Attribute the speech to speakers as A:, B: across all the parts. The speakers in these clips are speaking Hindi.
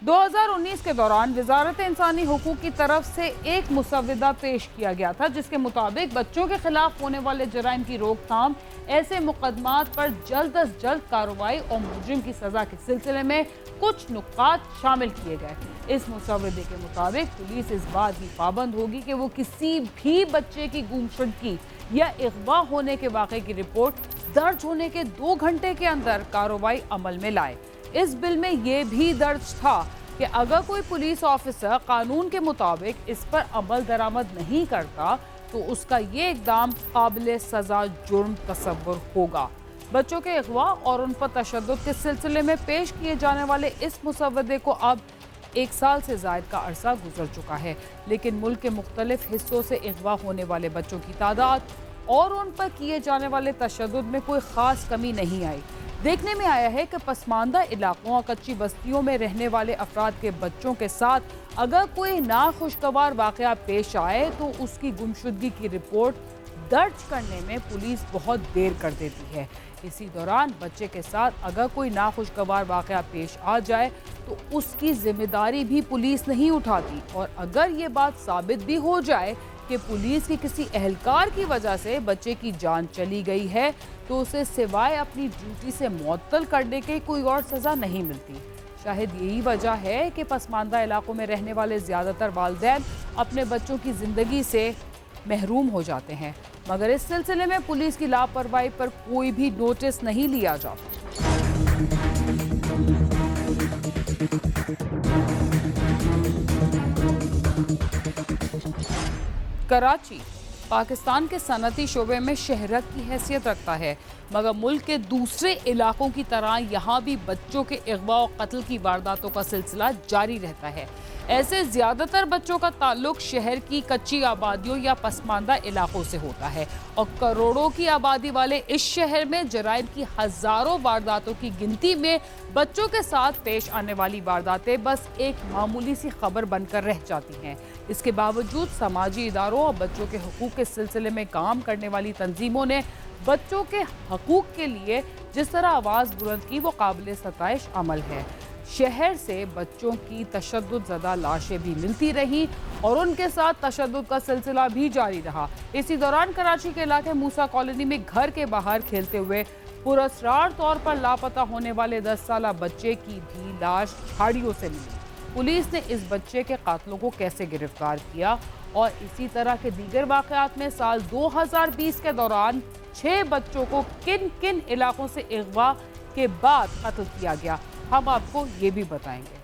A: 2019 के दौरान वजारत इंसानी हुकूक की तरफ से एक मुसव्वदा पेश किया गया था, जिसके मुताबिक बच्चों के खिलाफ होने वाले जराइम की रोकथाम, ऐसे मुकदमात पर जल्द अज जल्द कार्रवाई और मुजरिम की सजा के सिलसिले में कुछ नुकात शामिल किए गए। इस मुसव्वदे के मुताबिक पुलिस इस बात की पाबंद होगी कि वो किसी भी बच्चे की गुमशुदगी या अगवा होने के वाक़े की रिपोर्ट दर्ज होने के 2 घंटे के अंदर कार्रवाई अमल में लाए। इस बिल में ये भी दर्ज था कि अगर कोई पुलिस ऑफिसर कानून के मुताबिक इस पर अमल दरामद नहीं करता तो उसका ये इक़दाम काबिल सज़ा जुर्म तस्वुर होगा। बच्चों के अगवा और उन पर तशद्दुद के सिलसिले में पेश किए जाने वाले इस मुसव्वदे को अब 1 साल से ज़ायद का अरसा गुजर चुका है, लेकिन मुल्क के मुख्तलिफ हिस्सों से अगवा होने वाले बच्चों की तादाद और उन पर किए जाने वाले तशद्दुद में कोई ख़ास कमी नहीं आई। देखने में आया है कि पसमानदा इलाकों और कच्ची बस्तियों में रहने वाले अफराद के बच्चों के साथ अगर कोई नाखुशगवार वाक़या पेश आए तो उसकी गुमशुदगी की रिपोर्ट दर्ज करने में पुलिस बहुत देर कर देती है। इसी दौरान बच्चे के साथ अगर कोई नाखुशगवार वाक़या पेश आ जाए तो उसकी जिम्मेदारी भी पुलिस नहीं उठाती, और अगर ये बात साबित भी हो जाए कि पुलिस के किसी एहलकार की वजह से बच्चे की जान चली गई है तो उसे सिवाय अपनी ड्यूटी से मुअत्तल करने के कोई और सज़ा नहीं मिलती। शायद यही वजह है कि पसमानदा इलाकों में रहने वाले ज़्यादातर वालिदैन अपने बच्चों की ज़िंदगी से महरूम हो जाते हैं, मगर इस सिलसिले में पुलिस की लापरवाही पर कोई भी नोटिस नहीं लिया जाता। कराची पाकिस्तान के सनती शोबे में शहरत की हैसियत रखता है, मगर मुल्क के दूसरे इलाकों की तरह यहाँ भी बच्चों के अगवा और कत्ल की वारदातों का सिलसिला जारी रहता है। ऐसे ज़्यादातर बच्चों का ताल्लुक शहर की कच्ची आबादियों या पसमानदा इलाकों से होता है, और करोड़ों की आबादी वाले इस शहर में जराइम की हज़ारों वारदातों की गिनती में बच्चों के साथ पेश आने वाली वारदातें बस एक मामूली सी खबर बनकर रह जाती हैं। इसके बावजूद समाजी इदारों और बच्चों के हकूक़ के सिलसिले में काम करने वाली तंजीमों ने बच्चों के हकूक़ के लिए जिस तरह आवाज़ बुलंद की वो काबिल सताइश अमल है। शहर से बच्चों की तशद्दुद ज़दा लाशें भी मिलती रहीं और उनके साथ तशद्दुद का सिलसिला भी जारी रहा। इसी दौरान कराची के इलाके मूसा कॉलोनी में घर के बाहर खेलते हुए पुरस्कार तौर पर लापता होने वाले 10 साला बच्चे की भी लाश झाड़ियों से मिली। पुलिस ने इस बच्चे के कातिलों को कैसे गिरफ्तार किया और इसी तरह के दीगर वाक़यात में साल 2020 के दौरान 6 बच्चों को किन किन इलाकों से अगवा के बाद कत्ल किया गया, हम आपको ये भी बताएंगे।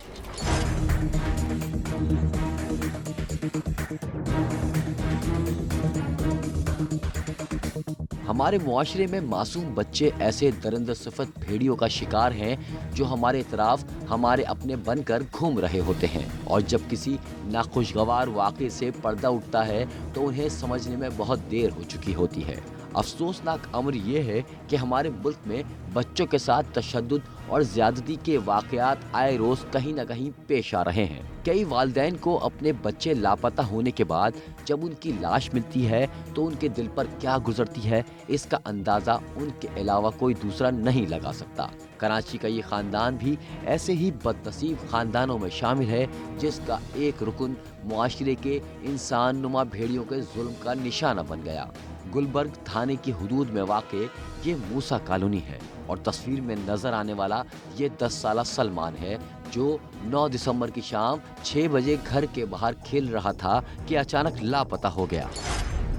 B: हमारे मुआशरे में मासूम बच्चे ऐसे दरिंदा सिफत भेड़ियों का शिकार हैं जो हमारे इतराफ हमारे अपने बनकर घूम रहे होते हैं, और जब किसी नाखुशगवार वाक़े से पर्दा उठता है तो उन्हें समझने में बहुत देर हो चुकी होती है। अफसोसनाक अमर यह है कि हमारे मुल्क में बच्चों के साथ तशद्दुद और ज़्यादती के वाक़यात आए रोज़ कहीं न कहीं पेश आ रहे हैं। कई वालिदैन को अपने बच्चे लापता होने के बाद जब उनकी लाश मिलती है तो उनके दिल पर क्या गुजरती है, इसका अंदाज़ा उनके अलावा कोई दूसरा नहीं लगा सकता। कराची का ये ख़ानदान भी ऐसे ही बदनसीब ख़ानदानों में शामिल है जिसका एक रुकन मुआशरे के इंसान नुमा भेड़ियों के जुल्म का निशाना बन गया। गुलबर्ग थाने की हुदूद में वाक़े ये मूसा कॉलोनी है, और तस्वीर में नज़र आने वाला ये 10 साला सलमान है जो 9 दिसंबर की शाम 6 बजे घर के बाहर खेल रहा था कि अचानक लापता हो गया।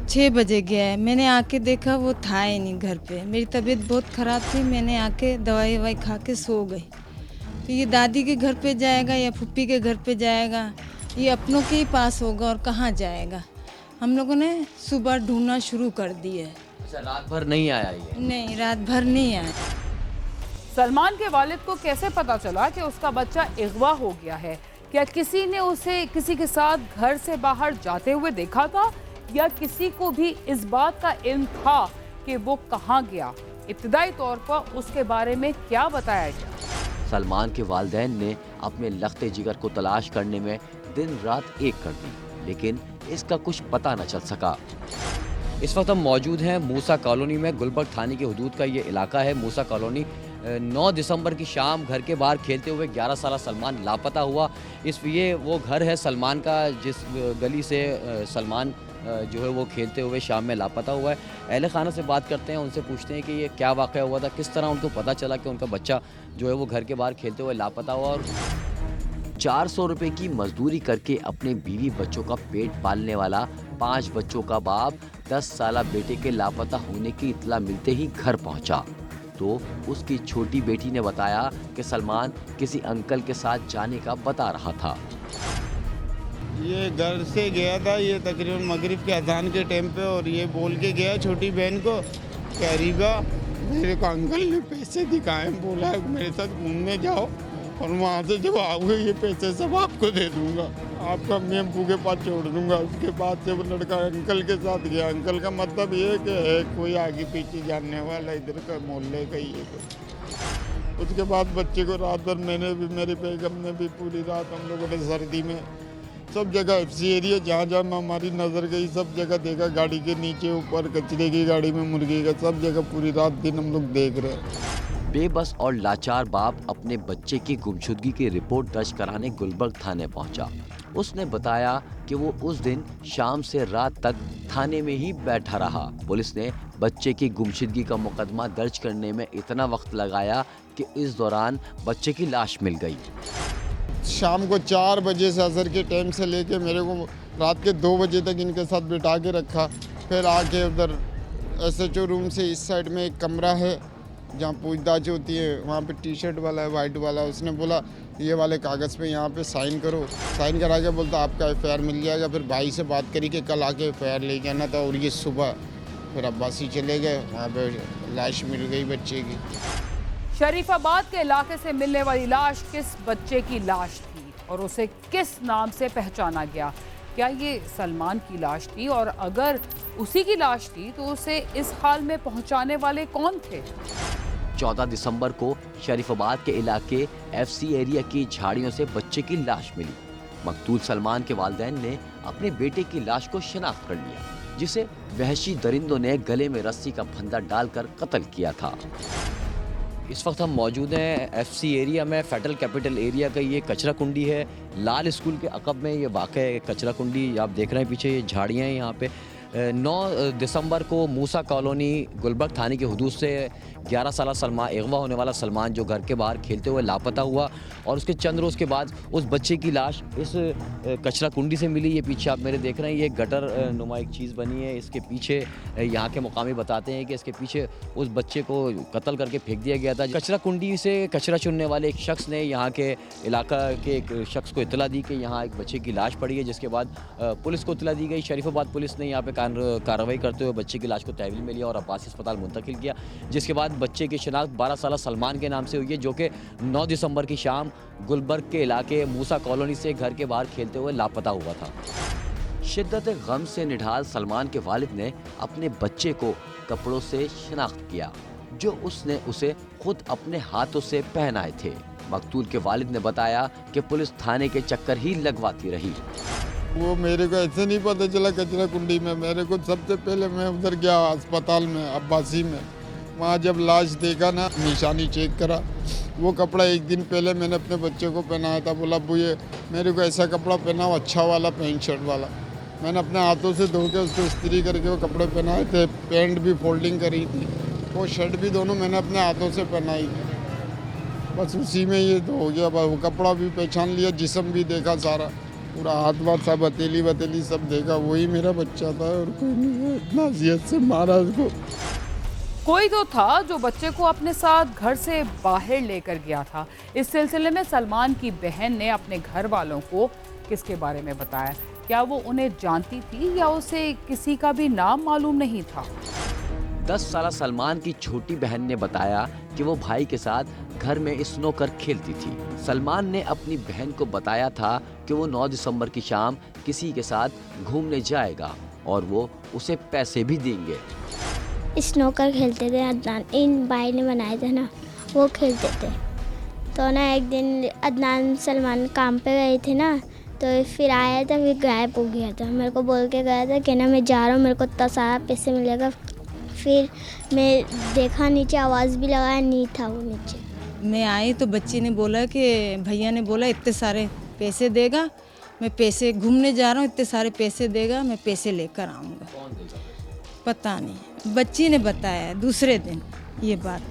C: 6 बजे गया है, मैंने आके देखा वो था ही नहीं घर पे। मेरी तबीयत बहुत ख़राब थी, मैंने आके दवाई ववाई खा के सो गई। तो ये दादी के घर पे जाएगा या फुप्पी के घर पे जाएगा, ये अपनों के ही पास होगा और कहाँ जाएगा। हम लोगों ने सुबह ढूंढना शुरू कर दिया।
B: अच्छा, रात भर नहीं आया ये?
C: नहीं, रात भर नहीं आया।
A: सलमान के वालिद को कैसे पता चला कि उसका बच्चा अगवा हो गया है? क्या किसी ने उसे किसी के साथ घर से बाहर जाते हुए देखा था, या किसी को भी इस बात का इल्म था कि वो कहाँ गया? इब्तिदाई तौर पर उसके बारे में क्या बताया गया?
B: सलमान के वालिदैन ने अपने लख्ते जिगर को तलाश करने में दिन रात एक कर दी, लेकिन इसका कुछ पता न चल सका। इस वक्त हम मौजूद हैं मूसा कॉलोनी में। गुलबर्ग थाने की हुदूद का ये इलाका है मूसा कॉलोनी। 9 दिसंबर की शाम घर के बाहर खेलते हुए 11 साला सलमान लापता हुआ। ये वो घर है सलमान का, जिस गली से सलमान जो है वो खेलते हुए शाम में लापता हुआ है। अहले खाना से बात करते हैं, उनसे पूछते हैं कि ये क्या वाक़या हुआ था, किस तरह उनको पता चला कि उनका बच्चा जो है वो घर के बाहर खेलते हुए लापता हुआ। और 400 रुपए की मजदूरी करके अपने बीवी बच्चों का पेट पालने वाला 5 बच्चों का बाप 10 साला बेटे के लापता होने की इत्तला मिलते ही घर पहुंचा तो उसकी छोटी बेटी ने बताया कि सलमान किसी अंकल के साथ जाने का बता रहा था।
D: ये घर से गया था, ये तकरीबन मगरिब के अजान के टाइम पे, और ये बोल के गया छोटी बहन को, करीबा मेरे को अंकल ने पैसे दिखाए, बोला है मेरे साथ घूमने जाओ और वहाँ से जब आओगे ये पैसे सब आपको दे दूंगा, आपका अम्मी अब्बू के पास छोड़ दूंगा। उसके बाद से वो लड़का अंकल के साथ गया। अंकल का मतलब ये है कि है कोई आगे पीछे जानने वाला, इधर का मोहल्ले का ही है। उसके बाद बच्चे को रात भर मैंने भी, मेरी बेगम ने भी, पूरी रात हम लोगों ने सर्दी में सब जगह FC एरिया जहाँ जहाँ हमारी नज़र गई सब जगह देखा, गाड़ी के नीचे ऊपर कचरे की गाड़ी में, मुर्गी का, सब जगह पूरी रात दिन हम लोग देख रहे हैं।
B: बेबस और लाचार बाप अपने बच्चे की गुमशुदगी की रिपोर्ट दर्ज कराने गुलबर्ग थाने पहुंचा। उसने बताया कि वो उस दिन शाम से रात तक थाने में ही बैठा रहा। पुलिस ने बच्चे की गुमशुदगी का मुकदमा दर्ज करने में इतना वक्त लगाया कि इस दौरान बच्चे की लाश मिल गई।
D: शाम को 4 बजे से असर के टाइम से लेके मेरे को रात के 2 बजे तक इनके साथ बिठा के रखा। फिर आके उधर SHO रूम से इस साइड में एक कमरा है जहाँ पूछताछ होती है, वहाँ पे T-शर्ट वाला है, वाइट वाला। उसने बोला ये वाले कागज़ पे यहाँ पे साइन करो। साइन करा के बोलता आपका FIR मिल जाएगा। फिर भाई से बात करी कि कल आके FIR लेके आना था, और ये सुबह फिर अब्बासी चले गए, वहाँ पे लाश मिल गई बच्चे की।
A: शरीफाबाद के इलाके से मिलने वाली लाश किस बच्चे की लाश थी और उसे किस नाम से पहचाना गया? क्या ये सलमान की लाश थी? और अगर उसी की लाश थी तो उसे इस हाल में पहुंचाने वाले कौन थे?
B: 14 दिसंबर को शरीफाबाद के इलाके FC एरिया की झाड़ियों से बच्चे की लाश मिली। मकतूल सलमान के वालिदैन ने अपने बेटे की लाश को शिनाख्त कर लिया, जिसे वहशी दरिंदों ने गले में रस्सी का फंदा डालकर कत्ल किया था। इस वक्त हम मौजूद हैं FC एरिया में, फेडरल कैपिटल एरिया का ये कचरा कुंडी है। लाल स्कूल के अकब में ये वाक़ है कचरा कुंडी। आप देख रहे हैं पीछे ये झाड़ियाँ हैं यहाँ पे। 9 दिसंबर को मूसा कॉलोनी गुलबर्ग थाने की हदूद से 11 साला सलमान, अगवा होने वाला सलमान जो घर के बाहर खेलते हुए लापता हुआ, और उसके चंद रोज़ के बाद उस बच्चे की लाश इस कचरा कुंडी से मिली। ये पीछे आप मेरे देख रहे हैं, ये गटर नुमा एक चीज़ बनी है। इसके पीछे यहाँ के मुकामी बताते हैं कि इसके पीछे उस बच्चे को कत्ल करके फेंक दिया गया था। कचरा कुंडी से कचरा चुनने वाले एक शख्स ने यहाँ के इलाका के एक शख्स को इतला दी कि यहाँ एक बच्चे की लाश पड़ी है, जिसके बाद पुलिस को इतला दी गई। शरीफाबाद पुलिस ने यहाँ पे कार्रवाई करते हुए बच्चे की लाश को तहवील में लिया और अब्बासी अस्पताल मुंतकिल किया, जिसके बाद बच्चे की शिनाख्त 12 साला सलमान के नाम से हुई है, जो कि 9 दिसंबर की शाम गुलबर्ग के इलाके मूसा कॉलोनी से घर के बाहर खेलते हुए लापता हुआ था। शिद्दत गम से निढाल सलमान के वालिद ने अपने बच्चे को कपड़ों से शिनाख्त किया, जो उसने उसे खुद अपने हाथों से पहनाए थे। मकतूल के वालिद ने बताया कि पुलिस थाने के चक्कर ही लगवाती रही।
D: वो मेरे को ऐसे नहीं पता चला कचरा कुंडी में। मेरे को सबसे पहले मैं उधर गया अस्पताल में, अब्बासी में। वहाँ जब लाश देखा ना, निशानी चेक करा, वो कपड़ा एक दिन पहले मैंने अपने बच्चे को पहनाया था। बोला अब्बू ये मेरे को ऐसा कपड़ा पहना, अच्छा वाला पैंट शर्ट वाला। मैंने अपने हाथों से धो के उसको इस्त्री करके वो कपड़े पहनाए थे। पैंट भी फोल्डिंग करी थी, वो शर्ट भी दोनों मैंने अपने हाथों से पहनाई थी। बस उसी में ये तो हो गया। वो कपड़ा भी पहचान लिया, जिस्म भी देखा, सारा पूरा हाथ वाथ सब हथेली वथेली सब देखा, वही मेरा बच्चा था और कोई नहीं है। इतना अजियत से मारा उसको।
A: कोई तो था जो बच्चे को अपने साथ घर से बाहर लेकर गया था। इस सिलसिले में सलमान की बहन ने अपने घर वालों को किसके बारे में बताया? क्या वो उन्हें जानती थी या उसे किसी का भी नाम मालूम नहीं था?
B: 10 साला सलमान की छोटी बहन ने बताया कि वो भाई के साथ घर में स्नोकर खेलती थी। सलमान ने अपनी बहन को बताया था कि वो 9 दिसंबर की शाम किसी के साथ घूमने जाएगा और वो उसे पैसे भी देंगे।
E: स्नोकर खेलते थे, अदनान इन भाई ने बनाए थे ना, वो खेलते थे। तो ना एक दिन अदनान सलमान काम पे गए थे ना, तो फिर आया था, फिर गायब हो गया था। मेरे को बोल के गया था कि ना मैं जा रहा हूँ, मेरे को इतना सारा पैसे मिलेगा। फिर मैं देखा नीचे, आवाज़ भी लगाया, नहीं था वो नीचे।
C: मैं आई तो बच्ची ने बोला कि भैया ने बोला इतने सारे पैसे देगा, मैं पैसे घूमने जा रहा हूँ, इतने सारे पैसे देगा, मैं पैसे लेकर आऊँगा। पता नहीं, बच्ची ने बताया दूसरे दिन ये बात।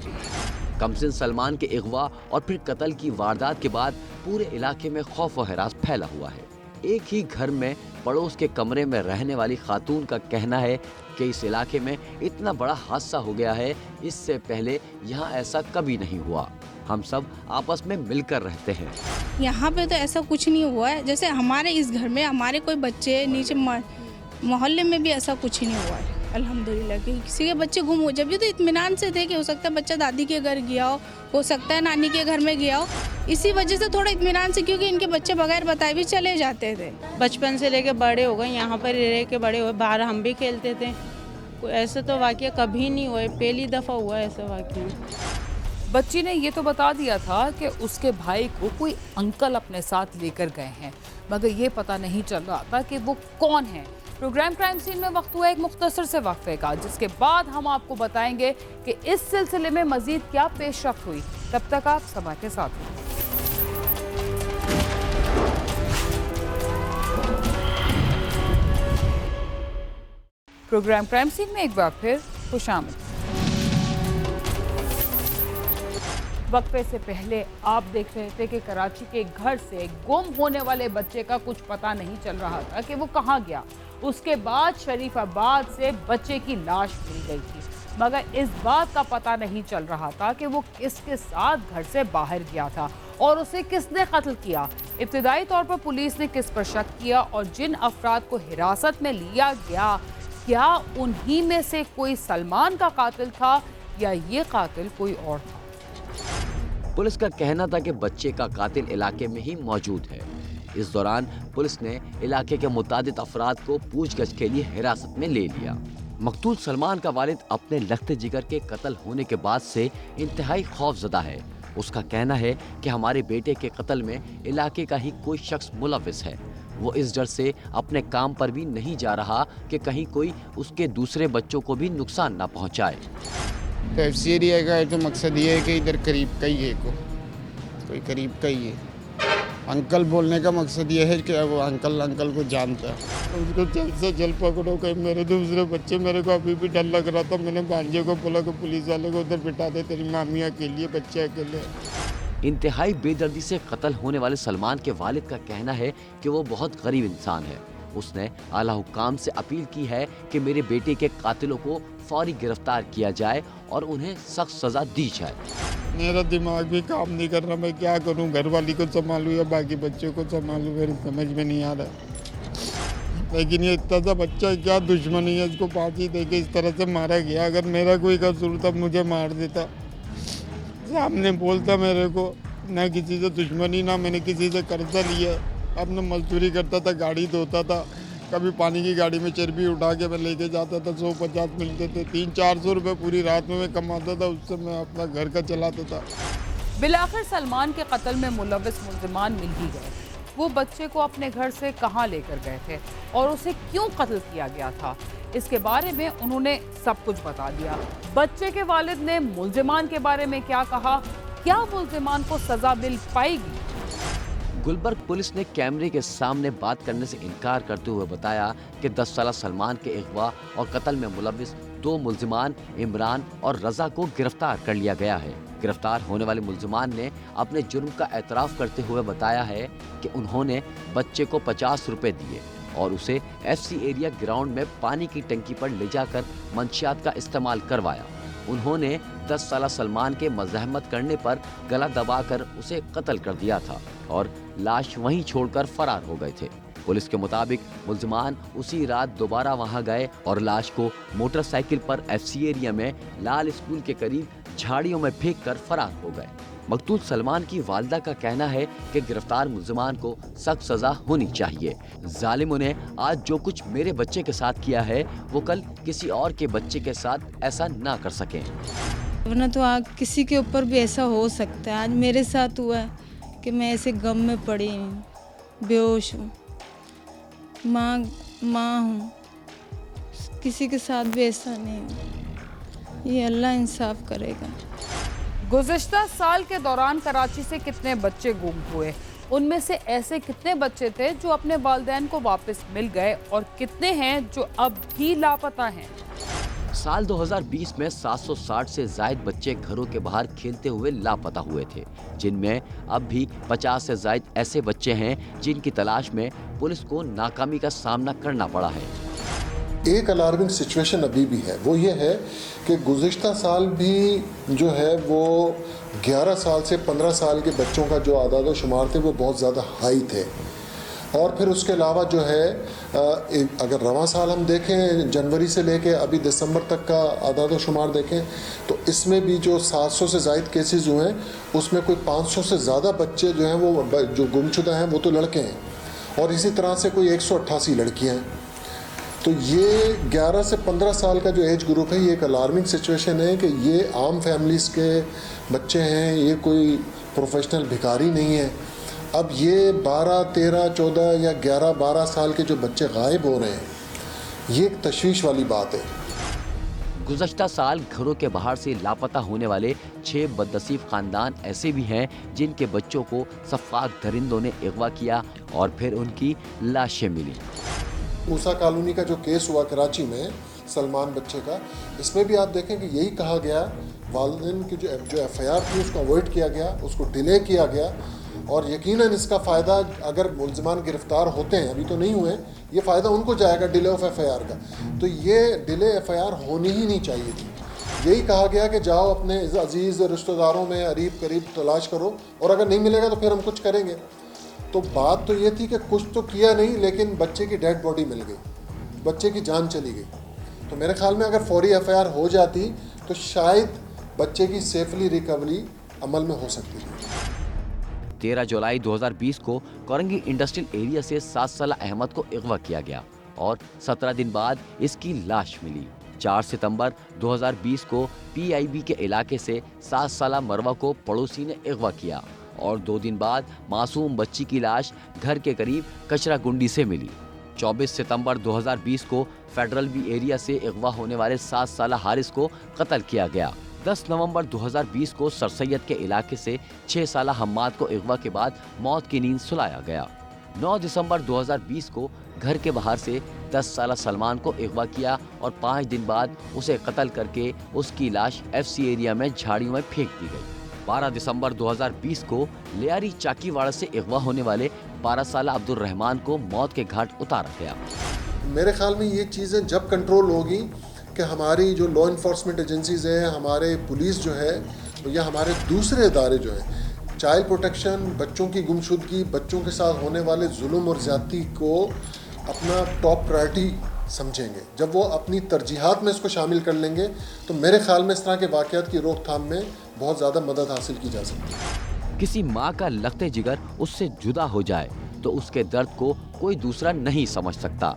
B: कमसिन सलमान के अगवा और फिर कत्ल की वारदात के बाद पूरे इलाके में खौफ और हरास फैला हुआ है। एक ही घर में पड़ोस के कमरे में रहने वाली खातून का कहना है कि इस इलाके में इतना बड़ा हादसा हो गया है, इससे पहले यहाँ ऐसा कभी नहीं हुआ। हम सब आपस में मिलकर रहते हैं।
F: यहाँ पे तो ऐसा कुछ नहीं हुआ है। जैसे हमारे इस घर में हमारे कोई बच्चे नीचे मोहल्ले में भी ऐसा कुछ नहीं हुआ है अल्हम्दुलिल्लाह। कि किसी के बच्चे गुम हो, जब भी तो इत्मीनान से थे कि हो सकता है बच्चा दादी के घर गया हो सकता है नानी के घर में गया हो, इसी वजह से थोड़ा इत्मीनान से, क्योंकि इनके बच्चे बगैर बताए भी चले जाते थे।
G: बचपन से लेके बड़े हो गए, यहाँ पर रह के बड़े हुए, बाहर हम भी खेलते थे। ऐसा तो वाकया कभी नहीं हुआ, पहली दफ़ा हुआ ऐसा वाकया।
A: बच्ची ने ये तो बता दिया था कि उसके भाई को कोई अंकल अपने साथ लेकर गए हैं, मगर ये पता नहीं चल रहा था कि वो कौन है। प्रोग्राम क्राइम सीन में वक्त हुआ एक मुख्तसर से वक्फे का, जिसके बाद हम आपको बताएंगे कि इस सिलसिले में मजीद क्या पेशरफ्त हुई। तब तक आप सभा के साथ हैं। प्रोग्राम क्राइम सीन में एक बार फिर खुशामद। वक्फे से पहले आप देख रहे थे कि कराची के घर से गुम होने वाले बच्चे का कुछ पता नहीं चल रहा था कि वो कहाँ गया। उसके बाद शरीफाबाद से बच्चे की लाश मिल गई थी, मगर इस बात का पता नहीं चल रहा था कि वो किसके साथ घर से बाहर गया था और उसे किसने कत्ल किया। इब्तिदाई तौर पर पुलिस ने किस पर शक किया और जिन अफराद को हिरासत में लिया गया, क्या उन्हीं में से कोई सलमान का कातिल था या ये कातिल कोई और था।
B: पुलिस का कहना था कि बच्चे का कातिल इलाके में ही मौजूद है। इस दौरान पुलिस ने इलाके के मुतादिद अफराद को पूछगछ के लिए हिरासत में ले लिया। मकतूल सलमान का वालिद अपने लख्ते जिगर के कत्ल होने के बाद से इंतहाई खौफजदा है। उसका कहना है कि हमारे बेटे के कत्ल में इलाके का ही कोई शख्स मुलविस है। वो इस डर से अपने काम पर भी नहीं जा रहा कि कहीं कोई उसके दूसरे बच्चों को भी नुकसान न पहुंचाए।
D: तो एफसीएरिया का तो मकसद ये है कि इधर करीब का ही है, कोई करीब का ही है। अंकल बोलने का मकसद ये है कि वो अंकल को जानता है। उसको जल्द से जल्द पकड़ो। कहीं मेरे दूसरे बच्चे, मेरे को अभी भी डर लग रहा था। मैंने भांजे को बोला कि पुलिस वाले को उधर बिठा दे, तेरी मामी अकेली, बच्चे अकेले।
B: इंतहाई बेदर्दी से कत्ल होने वाले सलमान के वालिद का कहना है कि वो बहुत गरीब इंसान है। उसने आला हुक्काम से अपील की है कि मेरे बेटे के कातिलों को फौरी गिरफ्तार किया जाए और उन्हें सख्त सजा दी जाए।
D: मेरा दिमाग भी काम नहीं कर रहा, मैं क्या करूं? घर वाली को संभालूं या बाकी बच्चों को संभालूं, मेरी समझ में नहीं आ रहा। लेकिन ये इतना सा बच्चा, क्या दुश्मनी है, इसको फांसी देके इस तरह से मारा गया। अगर मेरा कोई कसूर था मुझे मार देता, सामने बोलता मेरे को। ना किसी से दुश्मनी, ना मैंने किसी से कर्जा लिया। अपने मजदूरी करता था, गाड़ी धोता था, कभी पानी की गाड़ी में चर्बी उठा के मैं लेके जाता था। 150 मिलते थे, 300-400 रुपये पूरी रात में मैं कमाता था, उससे मैं अपना घर का चलाता था।
A: बिलाखिर सलमान के कत्ल में मुलविस मुल्जिमान मिल ही गए। वो बच्चे को अपने घर से कहाँ लेकर गए थे और उसे क्यों कत्ल किया गया था, इसके बारे में उन्होंने सब कुछ बता दिया। बच्चे के वालिद ने मुल्जिमान के बारे में क्या कहा, क्या मुल्जिमान को सजा मिल पाएगी।
B: गुलबर्ग पुलिस ने कैमरे के सामने बात करने से इनकार करते हुए बताया कि 10 साला सलमान के अगवा और कत्ल में मुलविस 2 मुल्जिमान इमरान और रजा को गिरफ्तार कर लिया गया है। गिरफ्तार होने वाले मुल्जिमान ने अपने जुर्म का एतराफ़ करते हुए बताया है कि उन्होंने बच्चे को 50 रुपए दिए और उसे FC एरिया ग्राउंड में पानी की टंकी पर ले जाकर मंशियात का इस्तेमाल करवाया। उन्होंने 10 साला सलमान के मज़ाहमत करने पर गला दबाकर उसे कत्ल कर दिया था और लाश वहीं छोड़कर फरार हो गए थे। पुलिस के मुताबिक मुल्जिमान उसी रात दोबारा वहां गए और लाश को मोटरसाइकिल पर FC एरिया में लाल स्कूल के करीब झाड़ियों में फेंक कर फरार हो गए। मकतूल सलमान की वालिदा का कहना है कि गिरफ्तार मुल्जिमान को सख्त सजा होनी चाहिए। जालिमों ने आज जो कुछ मेरे बच्चे के साथ किया है, वो कल किसी और के बच्चे के साथ ऐसा ना कर सकें।
C: वरना तो आज किसी के ऊपर भी ऐसा हो सकता है। आज मेरे साथ हुआ है कि मैं ऐसे गम में पड़ी हूँ, बेहोश हूँ, माँ हूँ। किसी के साथ भी ऐसा नहीं हो। ये अल्लाह इंसाफ करेगा।
A: गुज़िश्ता साल के दौरान कराची से कितने बच्चे गुम हुए, उनमें से ऐसे कितने बच्चे थे जो अपने वालिदैन को वापस मिल गए और कितने हैं जो अब भी लापता हैं।
B: साल 2020 में 760 से ज़ायद बच्चे घरों के बाहर खेलते हुए लापता हुए थे, जिनमें अब भी 50 से ज़ायद ऐसे बच्चे हैं जिनकी तलाश में पुलिस को नाकामी का सामना करना पड़ा है।
H: एक अलार्मिंग सिचुएशन अभी भी है, वो ये है कि गुज़िश्ता साल भी जो है वो 11 साल से 15 साल के बच्चों का जो आदाद व शुमार थे वो बहुत ज़्यादा हाई थे। और फिर उसके अलावा जो है अगर रवां साल हम देखें, जनवरी से लेके अभी दिसंबर तक का आदाद व शुमार देखें तो इसमें भी जो 700 से ज़ायद केसेस हुए हैं उसमें कोई 500 से ज़्यादा बच्चे जो हैं वो जो गुमशुदा हैं वो तो लड़के हैं और इसी तरह से कोई 188 लड़कियां हैं। तो ये 11 से 15 साल का जो एज ग्रुप है ये एक अलार्मिंग सिचुएशन है कि ये आम फैमिलीज़ के बच्चे हैं, ये कोई प्रोफेशनल भिखारी नहीं है। अब ये 12, 13, 14 या 11, 12 साल के जो बच्चे गायब हो रहे हैं, ये एक तशवीश वाली बात है।
B: गुज़श्ता साल घरों के बाहर से लापता होने वाले 6 बदनसीब खानदान ऐसे भी हैं जिनके बच्चों को सफ़ाक दरिंदों ने अगवा किया और फिर उनकी लाशें मिली।
H: मूसा कॉलोनी का जो केस हुआ कराची में सलमान बच्चे का, इसमें भी आप देखें कि यही कहा गया, वालिदैन की जो FIR थी उसको अवॉइड किया गया, उसको डिले किया गया और यकीनन इसका फ़ायदा अगर मुल्ज़िमान गिरफ़्तार होते हैं, अभी तो नहीं हुए, ये फ़ायदा उनको जाएगा डिले ऑफ FIR का। तो ये डिले FIR होनी ही नहीं चाहिए थी। यही कहा गया कि जाओ अपने अजीज़ रिश्तेदारों में करीब करीब तलाश करो और अगर नहीं मिलेगा तो फिर हम कुछ करेंगे। तो बात तो ये थी कि कुछ तो किया नहीं, लेकिन बच्चे की डेड बॉडी मिल गई, बच्चे की जान चली गई। तो मेरे ख्याल में अगर फौरी FIR हो जाती तो शायद बच्चे की सेफली रिकवरी अमल में हो सकती थी।
B: 13 जुलाई 2020 को कोरंगी इंडस्ट्रियल एरिया से 7 साला अहमद को अगवा किया गया और 17 दिन बाद इसकी लाश मिली। 4 सितंबर 2020 को PIB के इलाके से 7 साला मरवा को पड़ोसी ने अगवा किया और 2 दिन बाद मासूम बच्ची की लाश घर के करीब कचरा गुंडी से मिली। 24 सितंबर 2020 को फेडरल बी एरिया से अगवा होने वाले 7 साला हारिस को कत्ल किया गया। 10 नवंबर 2020 को सरसैयद के इलाके से 6 साला हम्माद को अगवा के बाद मौत की नींद सुलाया गया। 9 दिसंबर 2020 को घर के बाहर से 10 साला सलमान को अगवा किया और 5 दिन बाद उसे कत्ल करके उसकी लाश FC एरिया में झाड़ियों में फेंक दी गई। 12 दिसंबर 2020 को लियारी चाकीवाड़ा से अगवा होने वाले 12 साला अब्दुल रहमान को मौत के घाट उतारा गया।
H: मेरे ख्याल में ये चीज़ें जब कंट्रोल होगी कि हमारी जो लॉ इन्फोर्समेंट एजेंसीज़ हैं, हमारे पुलिस जो है या हमारे दूसरे इदारे जो हैं, चाइल्ड प्रोटेक्शन, बच्चों की गुमशुदगी, बच्चों के साथ होने वाले जुल्म और ज़्यादती को अपना टॉप प्रायोरिटी समझेंगे, जब वो अपनी तरजीहात में इसको शामिल कर लेंगे तो मेरे ख्याल में इस तरह के वाक़यात की रोकथाम में बहुत ज़्यादा मदद हासिल की जा सकती है।
B: किसी माँ का लगते जिगर उससे जुदा हो जाए तो उसके दर्द को कोई दूसरा नहीं समझ सकता।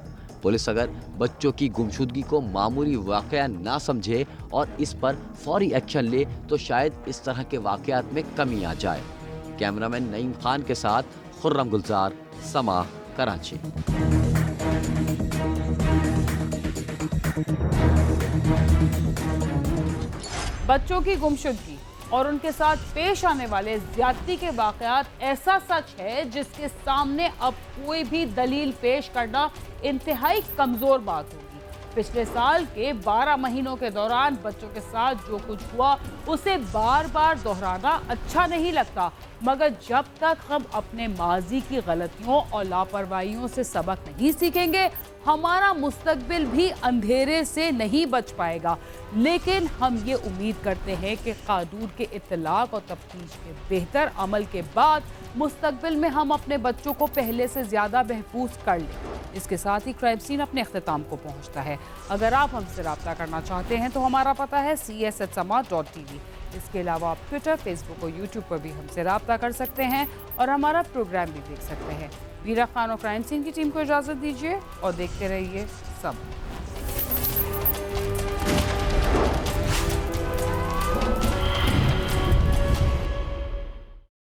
B: पुलिस अगर बच्चों की गुमशुदगी को मामूली वाक़या ना समझे और इस पर फौरी एक्शन ले तो शायद इस तरह के वाक़यात में कमी आ जाए। कैमरामैन नईम खान के साथ खुर्रम गुलजार, समा, कराची।
A: बच्चों की गुमशुदगी और उनके साथ पेश आने वाले ज्यादती के वाक़यात ऐसा सच है जिसके सामने अब कोई भी दलील पेश करना इंतहाई कमज़ोर बात होगी। पिछले साल के 12 महीनों के दौरान बच्चों के साथ जो कुछ हुआ उसे बार बार दोहराना अच्छा नहीं लगता, मगर जब तक हम अपने माजी की गलतियों और लापरवाहियों से सबक नहीं सीखेंगे हमारा मुस्तकबिल भी अंधेरे से नहीं बच पाएगा। लेकिन हम ये उम्मीद करते हैं कि कानून के इत्तलाक और तफ्तीश के बेहतर अमल के बाद मुस्तकबिल में हम अपने बच्चों को पहले से ज़्यादा महफूज कर लें। इसके साथ ही क्राइम सीन अपने अख्ताम को पहुंचता है। अगर आप हमसे रब्ता करना चाहते हैं तो हमारा पता है cs@sama.tv। इसके अलावा आप ट्विटर, फेसबुक और यूट्यूब पर भी हमसे रब्ता कर सकते हैं और हमारा प्रोग्राम भी देख सकते हैं। वीरा खान और क्राइम सीन की टीम को इजाज़त दीजिए और देखते रहिए सब।